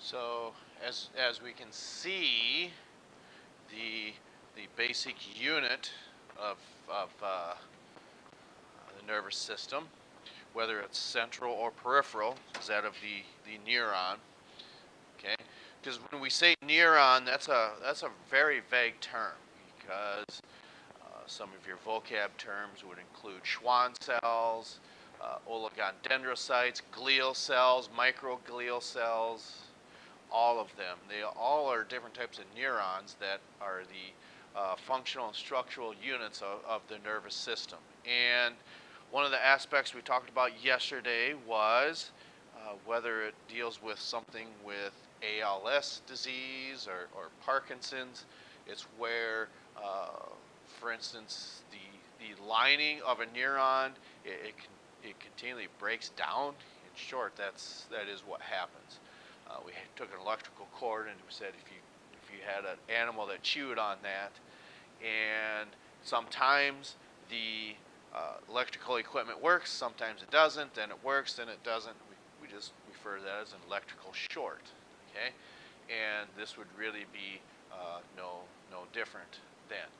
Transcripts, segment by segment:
So as we can see, the basic unit of the nervous system, whether it's central or peripheral, is that of the neuron. Okay, because when we say neuron, that's a very vague term, because some of your vocab terms would include Schwann cells, oligodendrocytes, glial cells, microglial cells, all of them. They all are different types of neurons that are the functional and structural units of the nervous system. And one of the aspects we talked about yesterday was whether it deals with something with ALS disease or Parkinson's. It's where, for instance, the lining of a neuron, it continually breaks down. In short, that is what happens. We took an electrical cord and we said if you had an animal that chewed on that, and sometimes the electrical equipment works, sometimes it doesn't, then it works, then it doesn't. We just refer to that as an electrical short. Okay, and this would really be no different then.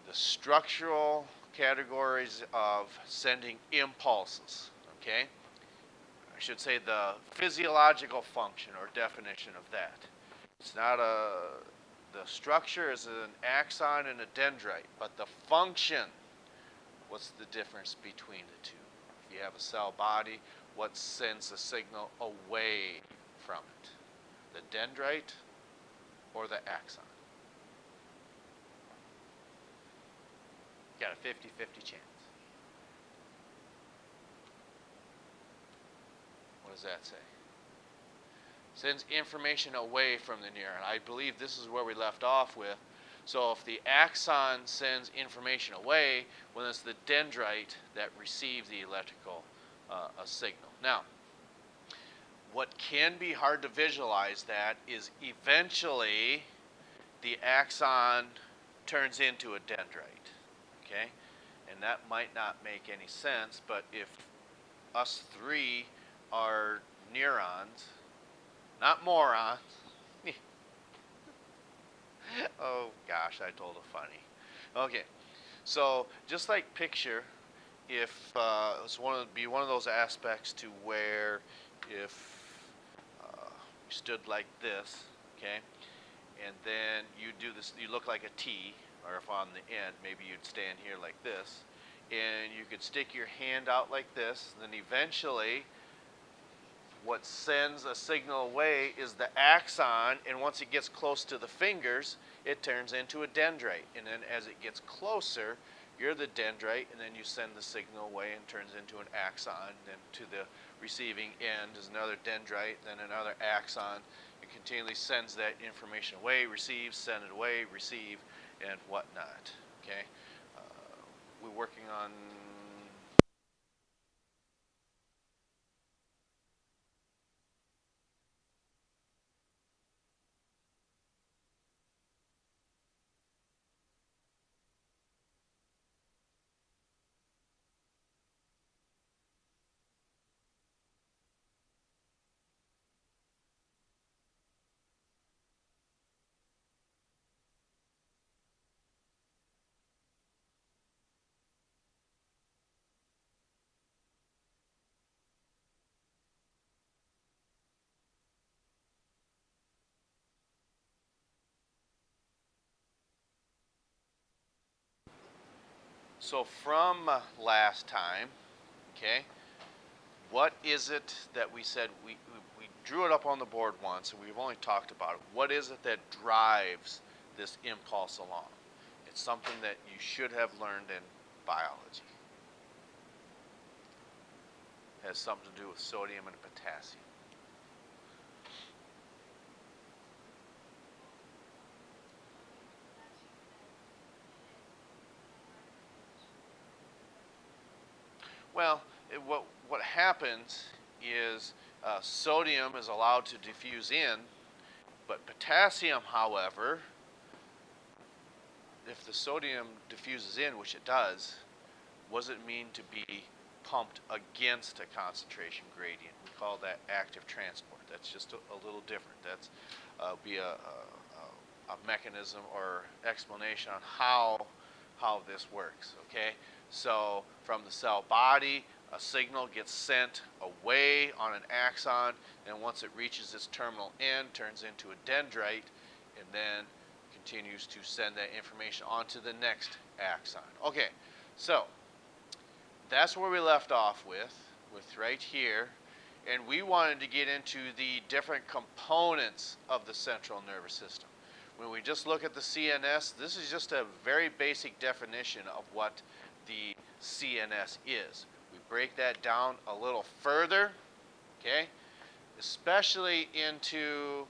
The structural categories of sending impulses. Okay. I should say the physiological function or definition of that. It's not the structure is an axon and a dendrite, but the function, what's the difference between the two? If you have a cell body, what sends the signal away from it? The dendrite or the axon? You got a 50-50 chance. What does that say? Sends information away from the neuron. I believe this is where we left off with. So if the axon sends information away, well, it's the dendrite that receives the electrical signal. Now, what can be hard to visualize that is eventually the axon turns into a dendrite. Okay? And that might not make any sense, but if us three are neurons, not morons. Oh gosh, I told a funny. Okay, so just like picture, if it's be one of those aspects to where if you stood like this, okay, and then you do this, you look like a T, or if on the end, maybe you'd stand here like this, and you could stick your hand out like this, then eventually what sends a signal away is the axon, and once it gets close to the fingers, it turns into a dendrite. And then as it gets closer, you're the dendrite, and then you send the signal away and turns into an axon. Then to the receiving end is another dendrite, then another axon. It continually sends that information away, receives, send it away, receive, and whatnot. Okay, we're working on. So from last time, okay, what is it that we said, we drew it up on the board once and we've only talked about it. What is it that drives this impulse along? It's something that you should have learned in biology. It has something to do with sodium and potassium. Well, what happens is sodium is allowed to diffuse in, but potassium, however, if the sodium diffuses in, which it does, what does it mean to be pumped against a concentration gradient? We call that active transport. That's just a little different. That's be a mechanism or explanation on how this works. Okay, so from the cell body, a signal gets sent away on an axon, and once it reaches its terminal end, turns into a dendrite, and then continues to send that information onto the next axon. Okay, so that's where we left off with right here. And we wanted to get into the different components of the central nervous system. When we just look at the CNS, this is just a very basic definition of what the CNS is. We break that down a little further, okay, especially into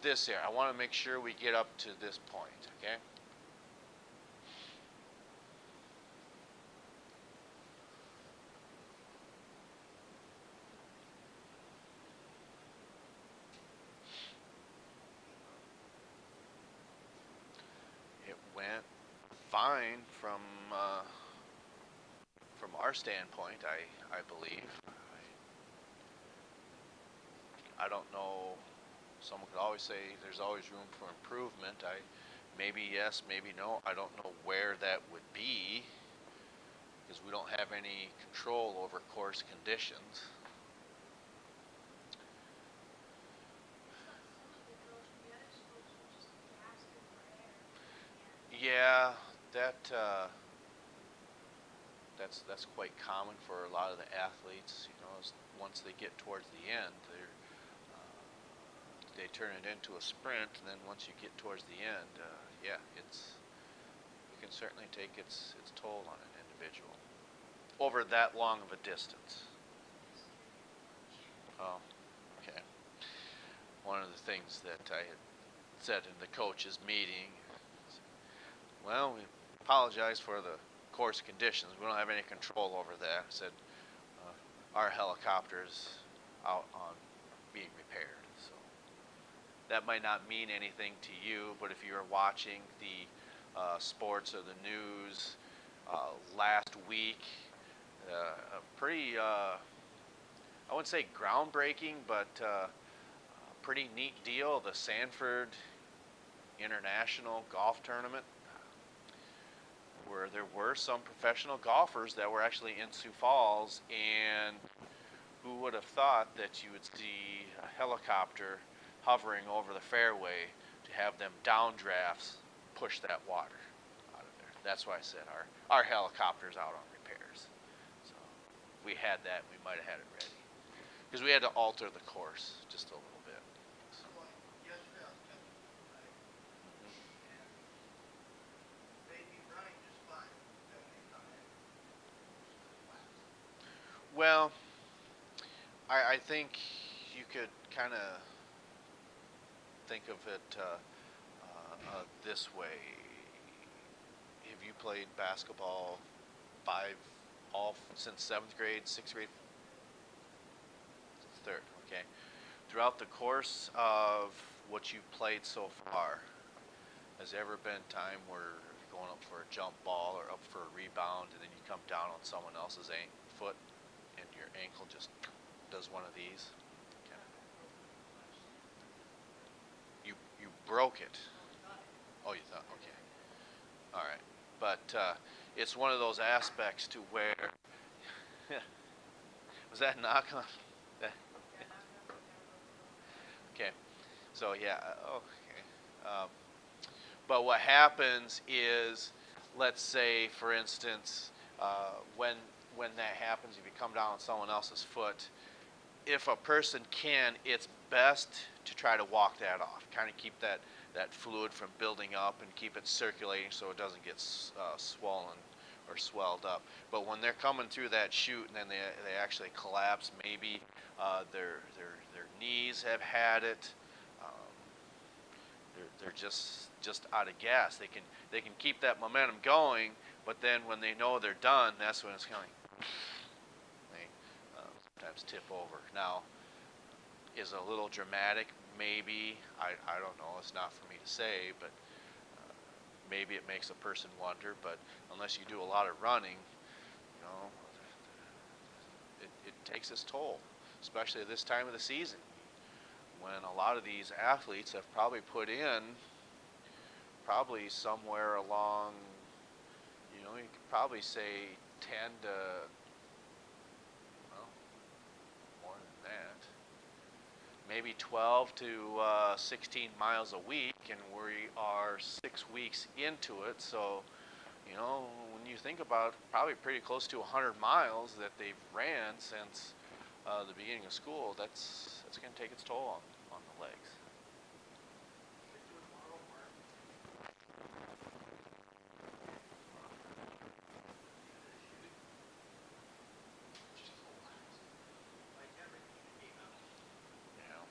this area. I want to make sure we get up to this point, okay? It went fine from our standpoint, I believe. I don't know. Someone could always say there's always room for improvement. Maybe yes, maybe no. I don't know where that would be because we don't have any control over course conditions. Yeah, that's quite common for a lot of the athletes. You know, once they get towards the end, they turn it into a sprint, and then once you get towards the end, yeah, it can certainly take its toll on an individual over that long of a distance. Oh, okay. One of the things that I had said in the coaches' meeting, well, we apologize for the course conditions. We don't have any control over that. I said our helicopter's out on being repaired. So that might not mean anything to you, but if you're watching the sports or the news last week, a pretty, I wouldn't say groundbreaking, but pretty neat deal, the Sanford International Golf Tournament, where there were some professional golfers that were actually in Sioux Falls, and who would have thought that you would see a helicopter hovering over the fairway to have them downdrafts push that water out of there. That's why I said our helicopter's out on repairs. So if we had that, we might have had it ready. Because we had to alter the course just a little bit. So. Well, I think you could kind of think of it this way. Have you played basketball since 7th grade, 6th grade? Third, okay. Throughout the course of what you've played so far, has there ever been time where you're going up for a jump ball or up for a rebound and then you come down on someone else's foot and your ankle just does one of these? Okay. You broke it. Oh, you thought, okay. All right. But it's one of those aspects to where, was that a knock on? Okay. So yeah, okay. But what happens is, let's say, for instance, when that happens, if you come down on someone else's foot, if a person can, it's best to try to walk that off. Kind of keep that fluid from building up and keep it circulating so it doesn't get swollen or swelled up. But when they're coming through that chute and then they actually collapse, maybe their knees have had it. They're just out of gas. They can keep that momentum going, but then when they know they're done, that's when it's kind of they sometimes tip over. Now, is a little dramatic, maybe. I don't know. It's not for me to say, but maybe it makes a person wonder. But unless you do a lot of running, you know, it takes its toll. especially this time of the season, when a lot of these athletes have probably put in probably somewhere along, you could probably say 10 to, well, more than that, maybe 12 to 16 miles a week, and we are 6 weeks into it. So, when you think about probably pretty close to 100 miles that they've ran since the beginning of school, that's going to take its toll on the legs. Yeah.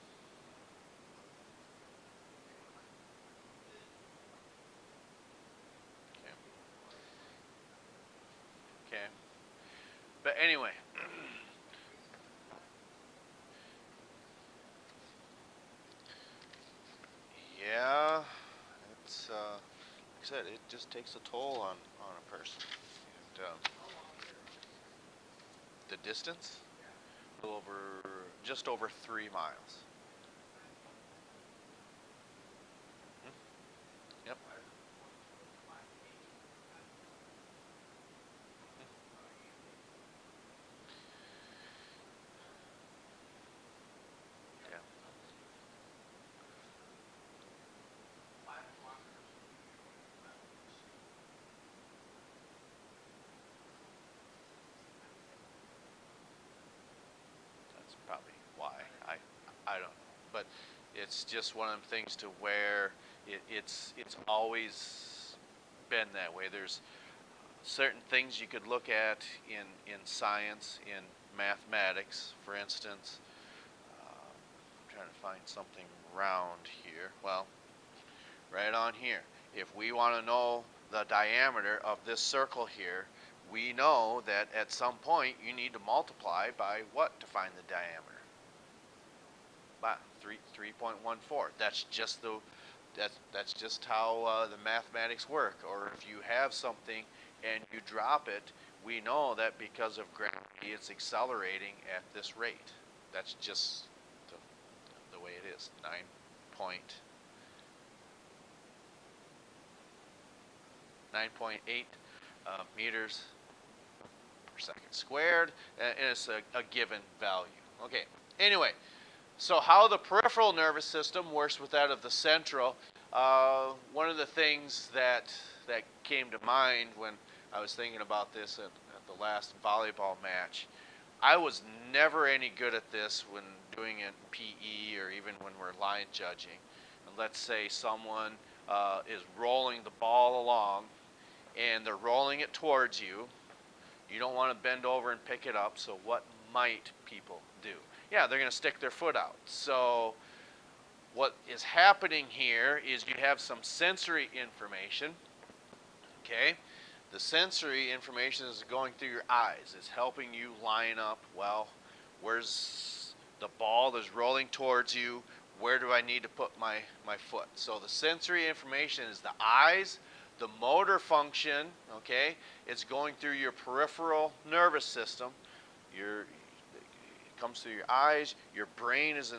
Okay. Okay. But anyway, yeah, it's like I said, it just takes a toll on a person. And the distance, just over 3 miles. Hmm. Yep. Yeah. That's probably why. I don't know, but it's just one of them things to where it's always been that way. There's certain things you could look at in science, in mathematics, for instance. I'm trying to find something round here. Well, right on here. If we want to know the diameter of this circle here, we know that at some point you need to multiply by what to find the diameter? By 3.14. That's just how the mathematics work. Or if you have something and you drop it, we know that because of gravity, it's accelerating at this rate. That's just the way it is. 9.8 meters per second squared, and it's a given value. Okay. Anyway, so how the peripheral nervous system works with that of the central. One of the things that came to mind when I was thinking about this at the last volleyball match, I was never any good at this when doing it in PE or even when we're line judging. And let's say someone is rolling the ball along and they're rolling it towards you. You don't want to bend over and pick it up, so what might people do? Yeah, they're going to stick their foot out. So what is happening here is you have some sensory information, okay? The sensory information is going through your eyes. It's helping you line up, well, where's the ball that's rolling towards you? Where do I need to put my foot? So the sensory information is the eyes, the motor function, okay? It's going through your peripheral nervous system. It comes through your eyes. Your brain is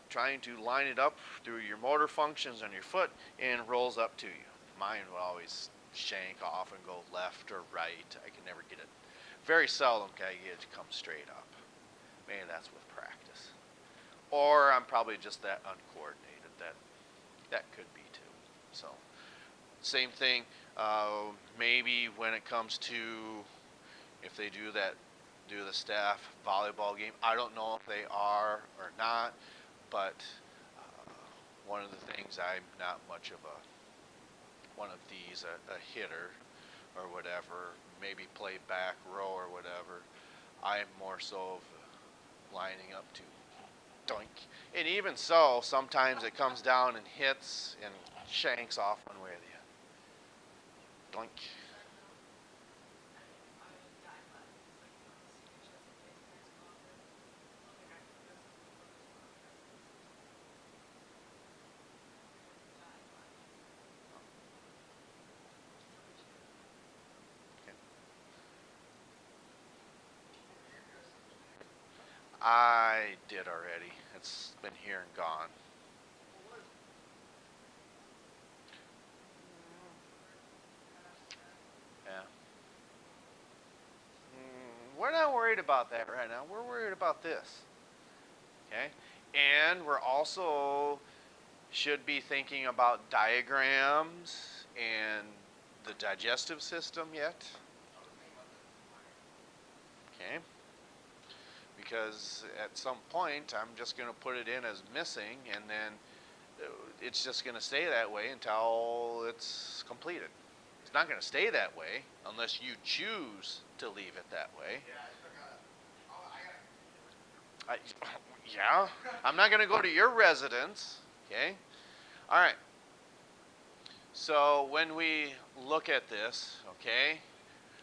trying to line it up through your motor functions on your foot and rolls up to you. Mine will always shank off and go left or right. I can never get it. Very seldom can I get it to come straight up. Maybe that's with practice. Or I'm probably just that uncoordinated. That could be too. So same thing. Maybe when it comes to if they do the staff volleyball game. I don't know if they are or not, but one of the things, I'm not much of one of these, a hitter or whatever, maybe play back row or whatever. I am more so of lining up to doink. And even so, sometimes it comes down and hits and shanks off one way or the other. Doink. I did already. It's been here and gone. Yeah. We're not worried about that right now. We're worried about this. Okay? And we're also should be thinking about diagrams and the digestive system yet. Okay? Because at some point I'm just going to put it in as missing, and then it's just going to stay that way until it's completed. It's not going to stay that way unless you choose to leave it that way. I, yeah, I'm not going to go to your residence. Okay? All right. So when we look at this, okay,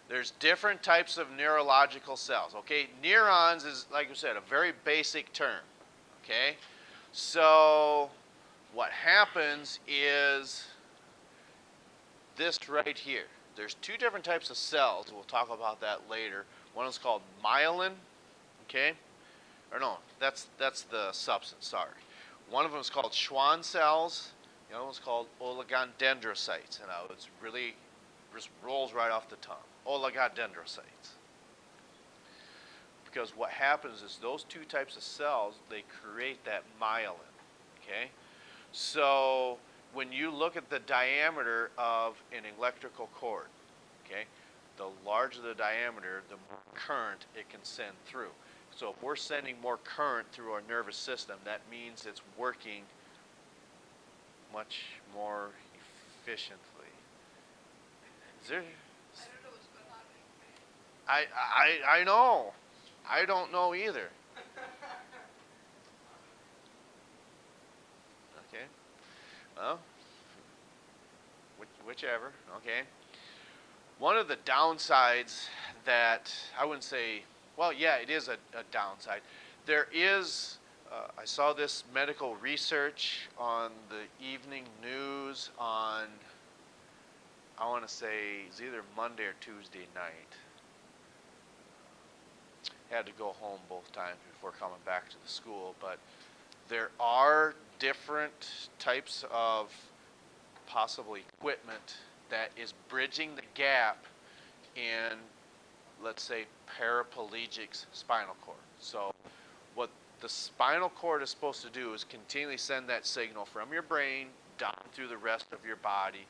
there's different types of neurological cells. Okay, neurons is, like I said, a very basic term. Okay, so what happens is this right here. There's two different types of cells. We'll talk about that later. One is called myelin. Okay, or no, that's the substance. Sorry. One of them is called Schwann cells. The other one's called oligodendrocytes, and it's really just rolls right off the tongue. Oligodendrocytes. Because what happens is those two types of cells, they create that myelin. Okay? So when you look at the diameter of an electrical cord, okay, the larger the diameter, the more current it can send through. So if we're sending more current through our nervous system, that means it's working much more efficiently. Is there? I know. I don't know either. Okay. Well, whichever. Okay. One of the downsides that I wouldn't say, well, yeah, it is a downside. There is, I saw this medical research on the evening news on, I want to say, it's either Monday or Tuesday night. Had to go home both times before coming back to the school, but there are different types of possible equipment that is bridging the gap in, let's say, paraplegic spinal cord. So what the spinal cord is supposed to do is continually send that signal from your brain down through the rest of your body,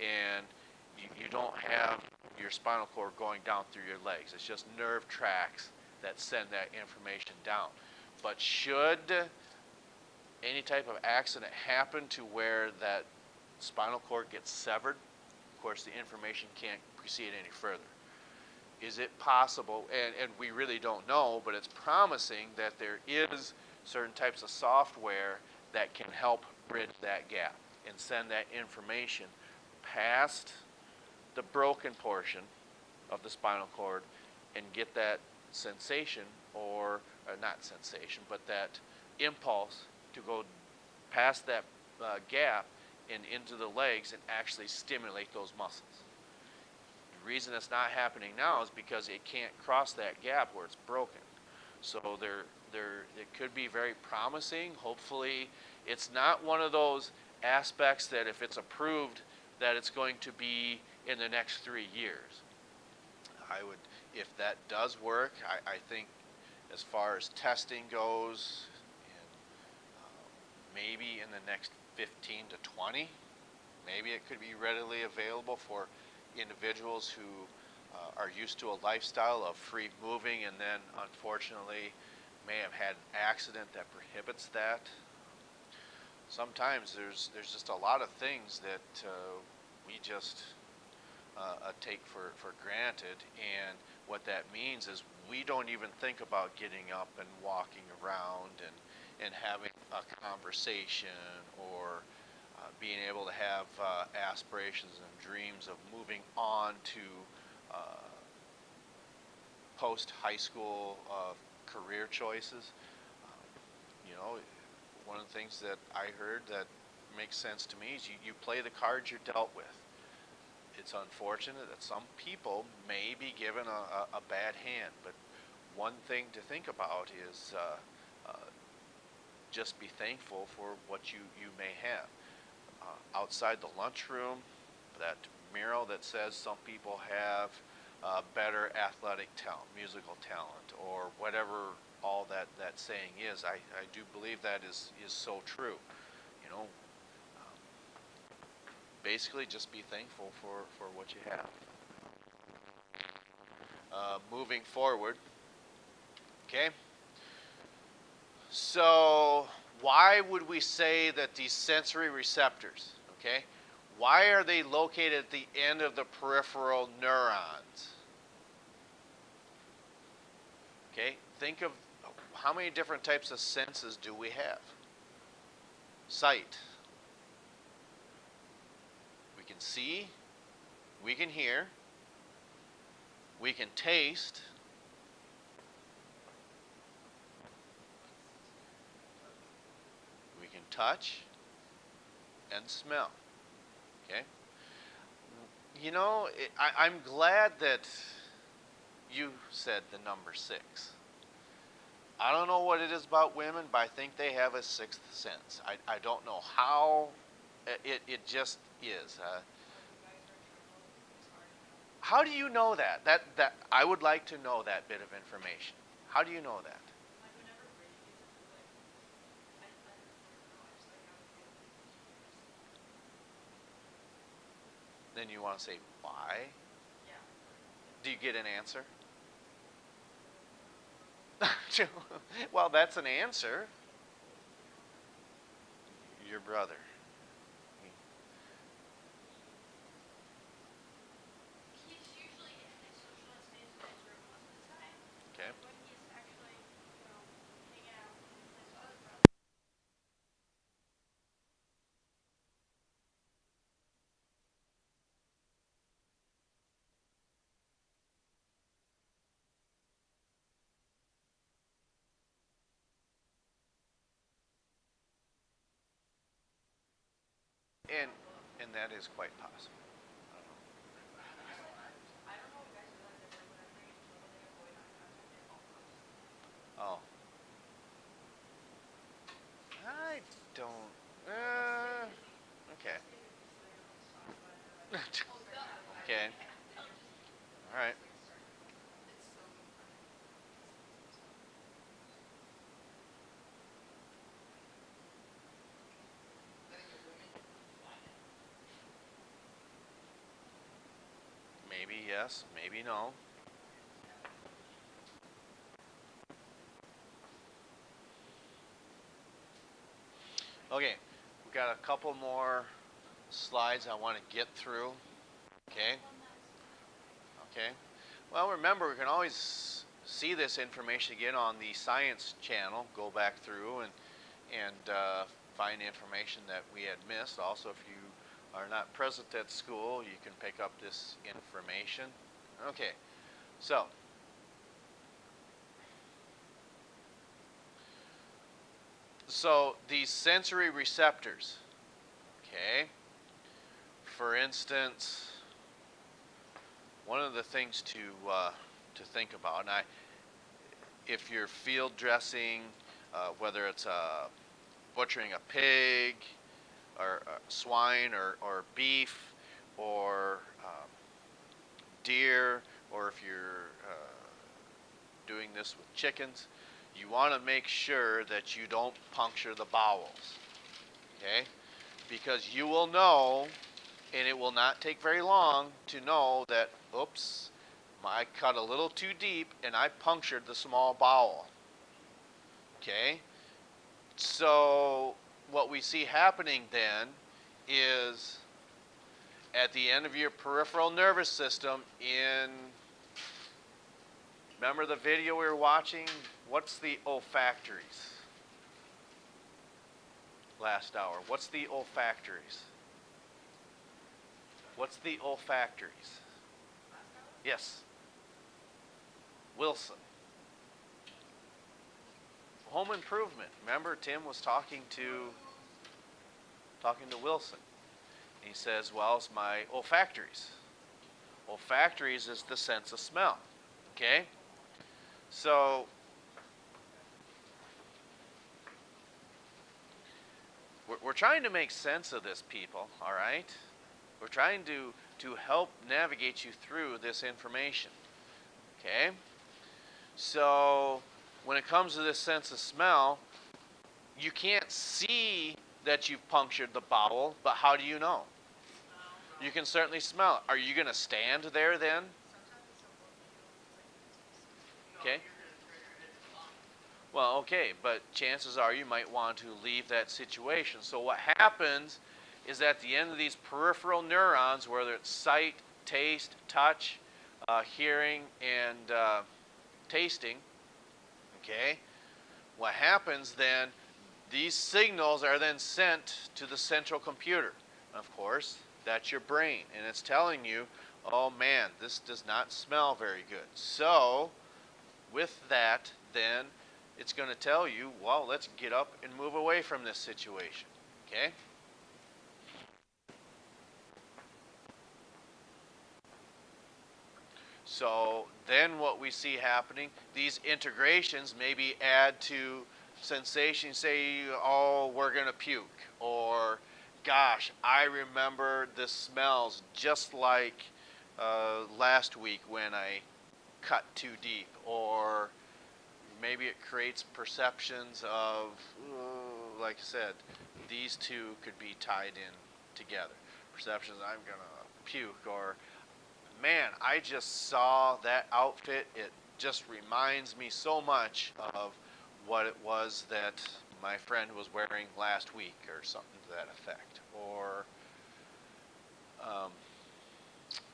and you don't have your spinal cord going down through your legs. It's just nerve tracks that send that information down. But should any type of accident happen to where that spinal cord gets severed, of course the information can't proceed any further. Is it possible, and we really don't know, but it's promising that there is certain types of software that can help bridge that gap and send that information past the broken portion of the spinal cord and get that sensation, or not sensation, but that impulse to go past that gap and into the legs and actually stimulate those muscles. The reason it's not happening now is because it can't cross that gap where it's broken. So it could be very promising. Hopefully it's not one of those aspects that if it's approved that it's going to be in the next 3 years. I would, if that does work, I think as far as testing goes, maybe in the next 15 to 20, maybe it could be readily available for individuals who are used to a lifestyle of free moving and then unfortunately may have had an accident that prohibits that. Sometimes there's just a lot of things that we just take for granted, and what that means is we don't even think about getting up and walking around and having a conversation, or being able to have aspirations and dreams of moving on to post-high school career choices. One of the things that I heard that makes sense to me is you play the cards you're dealt with. It's unfortunate that some people may be given a bad hand, but one thing to think about is just be thankful for what you may have. Outside the lunchroom, that mural that says some people have better athletic talent, musical talent, or whatever all that saying is. I do believe that is so true. You know, basically just be thankful for what you have. Moving forward, okay? So why would we say that these sensory receptors, okay, why are they located at the end of the peripheral neurons? Okay, think of how many different types of senses do we have? Sight. We can see, we can hear, we can taste, we can touch, and smell. Okay? You know, I'm glad that you said the number 6. I don't know what it is about women, but I think they have a sixth sense. I don't know how. It just is. How do you know that? That I would like to know that bit of information. How do you know that? Then you want to say why? Do you get an answer? Well, that's an answer. Your brother. Okay. And and that is quite possible. Oh, I don't. Okay. Okay. All right. Maybe yes, maybe no. Okay, we got a couple more slides I want to get through. Okay. Okay. Well, remember, we can always see this information again on the Science channel. Go back through and find information that we had missed. Also, if you are not present at school, you can pick up this information. Okay. So these sensory receptors. Okay. For instance, one of the things to think about, and if you're field dressing, whether it's butchering a pig or swine or beef or deer, or if you're doing this with chickens, you want to make sure that you don't puncture the bowels. Okay? Because you will know, and it will not take very long to know that, oops, I cut a little too deep and I punctured the small bowel. Okay? So what we see happening then is at the end of your peripheral nervous system remember the video we were watching? What's the olfactories? Last hour. What's the olfactories? What's the olfactories? Yes. Wilson. Home improvement. Remember, Tim was talking to Wilson. He says, well, it's my olfactories. Olfactories is the sense of smell. Okay? So we're trying to make sense of this, people, all right? We're trying to help navigate you through this information, okay? So when it comes to this sense of smell, you can't see that you've punctured the bowel, but how do you know? You can certainly smell it. Are you going to stand there then? Okay. Well, okay, but chances are you might want to leave that situation. So what happens is at the end of these peripheral neurons, whether it's sight, taste, touch, hearing, and tasting, okay, what happens then, these signals are then sent to the central computer. Of course, that's your brain, and it's telling you, oh man, this does not smell very good. So with that, then it's going to tell you, well, let's get up and move away from this situation, okay? So then what we see happening, these integrations maybe add to sensation, say, oh, we're going to puke, or gosh, I remember the smells just like last week when I cut too deep, or maybe it creates perceptions of, like I said, these two could be tied in together. Perceptions, I'm going to puke, or man, I just saw that outfit. It just reminds me so much of what it was that my friend was wearing last week, or something to that effect. Or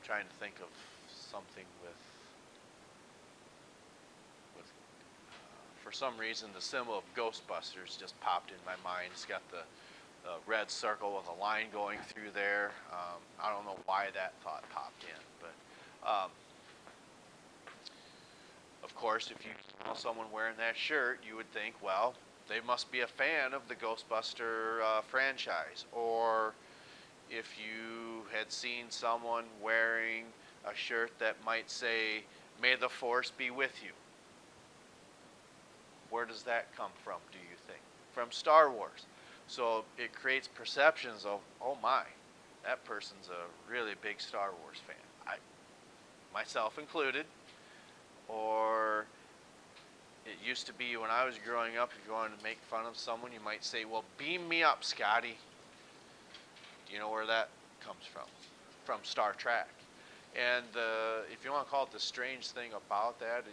trying to think of something with for some reason the symbol of Ghostbusters just popped in my mind. It's got the red circle with a line going through there. I don't know why that thought popped in, but of course, if you saw someone wearing that shirt, you would think, well, they must be a fan of the Ghostbuster franchise. Or if you had seen someone wearing a shirt that might say, "May the Force be with you." Where does that come from, do you think? From Star Wars. So it creates perceptions of, oh my, that person's a really big Star Wars fan. Myself included. Or it used to be when I was growing up, if you wanted to make fun of someone, you might say, well, beam me up, Scotty. Do you know where that comes from? From Star Trek. And if you want to call it the strange thing about that,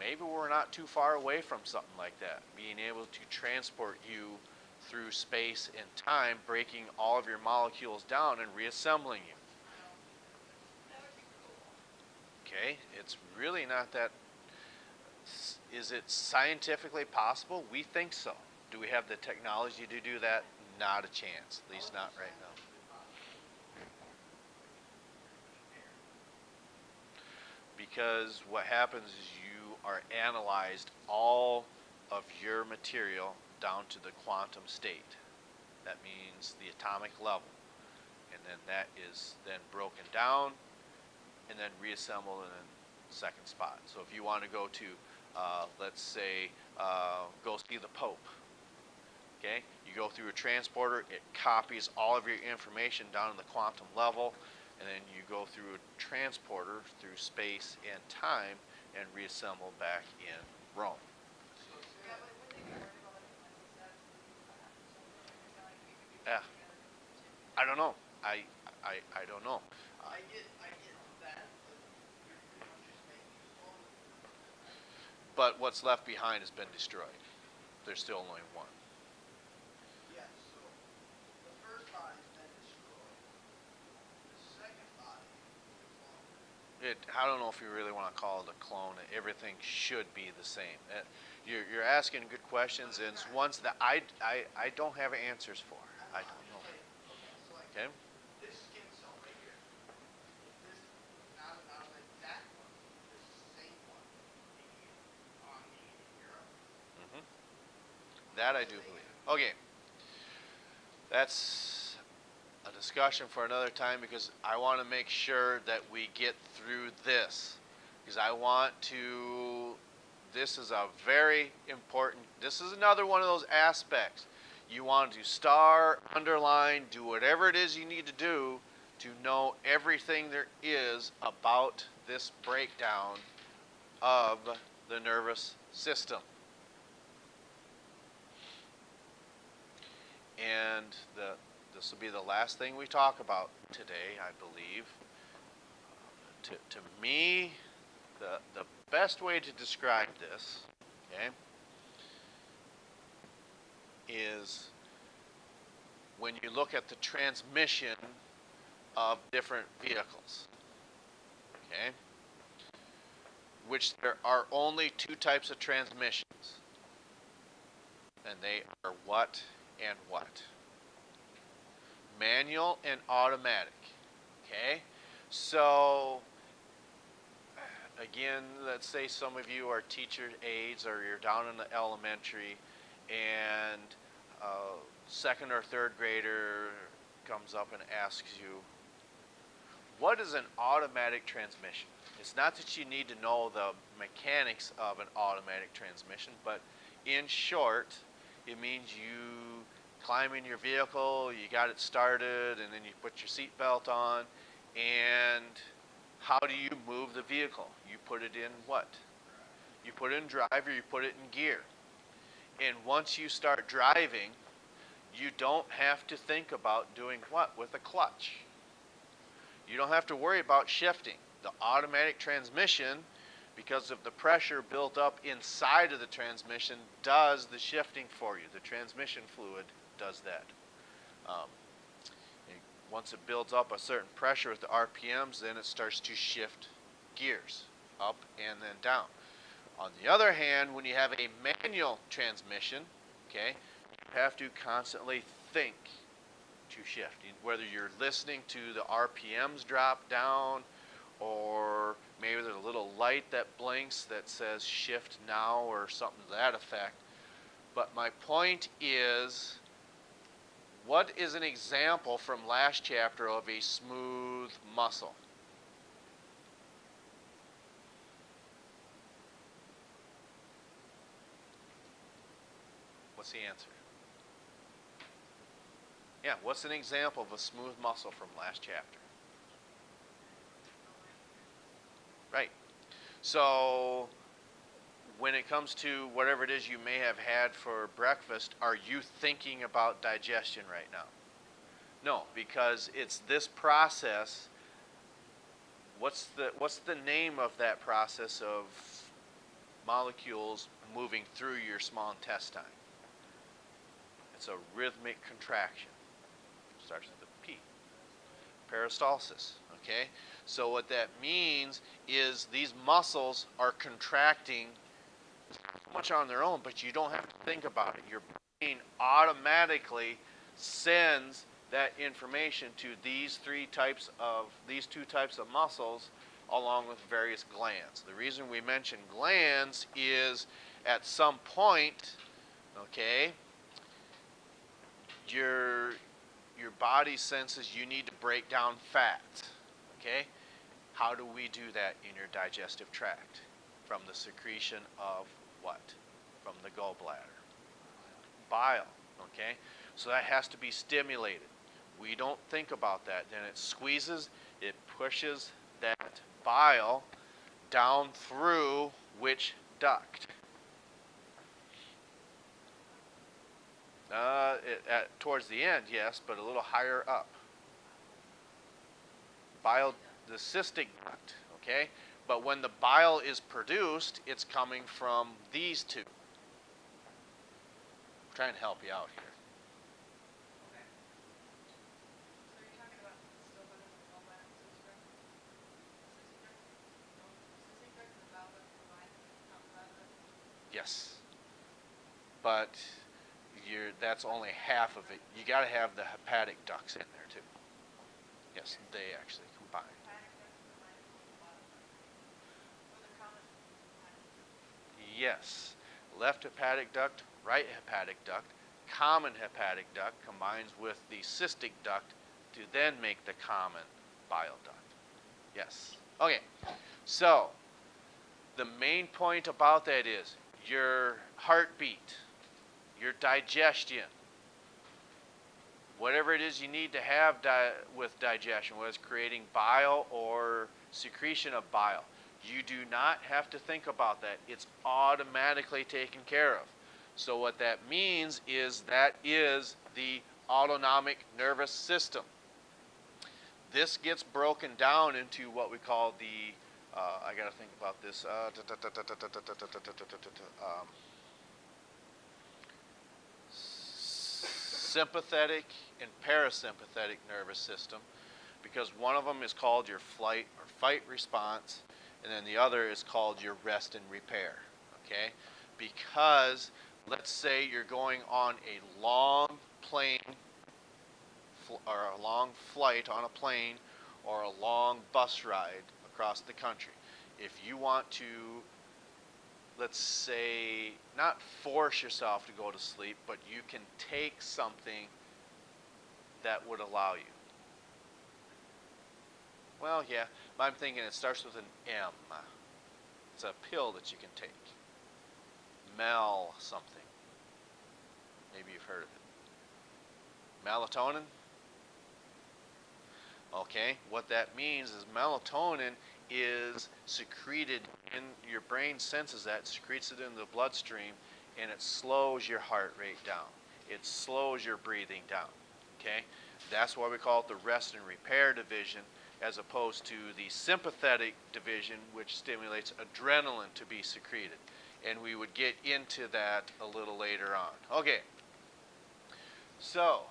maybe we're not too far away from something like that, being able to transport you through space and time, breaking all of your molecules down and reassembling you. Okay, it's really not that. Is it scientifically possible? We think so. Do we have the technology to do that? Not a chance, at least not right now. Because what happens is you are analyzed all of your material down to the quantum state. That means the atomic level. And then that is then broken down and then reassembled in a second spot. So if you want to go to, let's say, go see the Pope, okay? You go through a transporter, it copies all of your information down to the quantum level, and then you go through a transporter through space and time and reassemble back in Rome. Yeah, I don't know. I don't know. But what's left behind has been destroyed. There's still only one. I don't know if you really want to call it a clone. Everything should be the same. You're asking good questions, and it's ones that I don't have answers for. I don't know. Okay? Hmm. That I do believe. Okay. That's a discussion for another time, because I want to make sure that we get through this. Because I want to, this is a very important, this is another one of those aspects. You want to star, underline, do whatever it is you need to do to know everything there is about this breakdown of the nervous system. And this will be the last thing we talk about today, I believe. To me, the best way to describe this, okay, is when you look at the transmission of different vehicles, okay, which there are only two types of transmissions, and they are what and what? Manual and automatic, okay? So, again, let's say some of you are teacher aides or you're down in the elementary and second or third grader comes up and asks you, what is an automatic transmission? It's not that you need to know the mechanics of an automatic transmission, but in short, it means you climb in your vehicle, you got it started, and then you put your seatbelt on, and how do you move the vehicle? You put it in what? You put it in drive or you put it in gear. And once you start driving, you don't have to think about doing what with a clutch. You don't have to worry about shifting. The automatic transmission, because of the pressure built up inside of the transmission, does the shifting for you. The transmission fluid does that. Once it builds up a certain pressure with the RPMs, then it starts to shift gears up and then down. On the other hand, when you have a manual transmission, okay, you have to constantly think to shift. Whether you're listening to the RPMs drop down, or maybe there's a little light that blinks that says shift now or something to that effect. But my point is, what is an example from last chapter of a smooth muscle? What's the answer? Yeah, what's an example of a smooth muscle from last chapter? Right. So when it comes to whatever it is you may have had for breakfast, are you thinking about digestion right now? No, because it's this process. What's the name of that process of molecules moving through your small intestine? It's a rhythmic contraction. Starts with a P. Peristalsis. Okay? So what that means is these muscles are contracting much on their own, but you don't have to think about it. Your brain automatically sends that information to these two types of muscles along with various glands. The reason we mention glands is at some point, okay, your body senses you need to break down fat. Okay? How do we do that in your digestive tract? From the secretion of what? From the gallbladder. Bile. Okay? So that has to be stimulated. We don't think about that. Then it squeezes, it pushes that bile down through which duct? Towards the end, yes, but a little higher up. The cystic duct, okay? But when the bile is produced, it's coming from these two. I'm trying to help you out here. Okay. So you're talking about still within the gallbladder and cystic duct and bile duct combined outside of it? Yes. But that's only half of it. You got to have the hepatic ducts in there too. Yes, they actually combine. Yes. Left hepatic duct, right hepatic duct, common hepatic duct combines with the cystic duct to then make the common bile duct. Yes. Okay. So, the main point about that is your heartbeat, your digestion, whatever it is you need to have with digestion, whether it's creating bile or secretion of bile. You do not have to think about that. It's automatically taken care of. So what that means is that is the autonomic nervous system. This gets broken down into what we call the, I got to think about this, sympathetic and parasympathetic nervous system, because one of them is called your flight or fight response, and then the other is called your rest and repair. Okay? Because let's say you're going on a long plane or a long flight on a plane or a long bus ride across the country. If you want to, let's say, not force yourself to go to sleep, but you can take something that would allow you. Well, yeah, I'm thinking it starts with an M. It's a pill that you can take. Mel something. Maybe you've heard of it. Melatonin? Okay, what that means is melatonin is secreted in your brain, senses that, secretes it in the bloodstream, and it slows your heart rate down. It slows your breathing down. Okay, that's why we call it the rest and repair division, as opposed to the sympathetic division, which stimulates adrenaline to be secreted. And we would get into that a little later on. Okay, so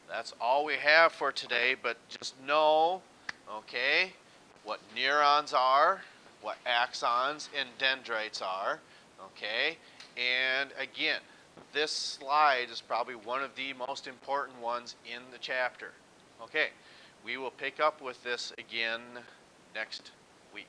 that's all we have for today, but just know, okay, what neurons are, what axons and dendrites are, okay? And again, this slide is probably one of the most important ones in the chapter. Okay, we will pick up with this again next week.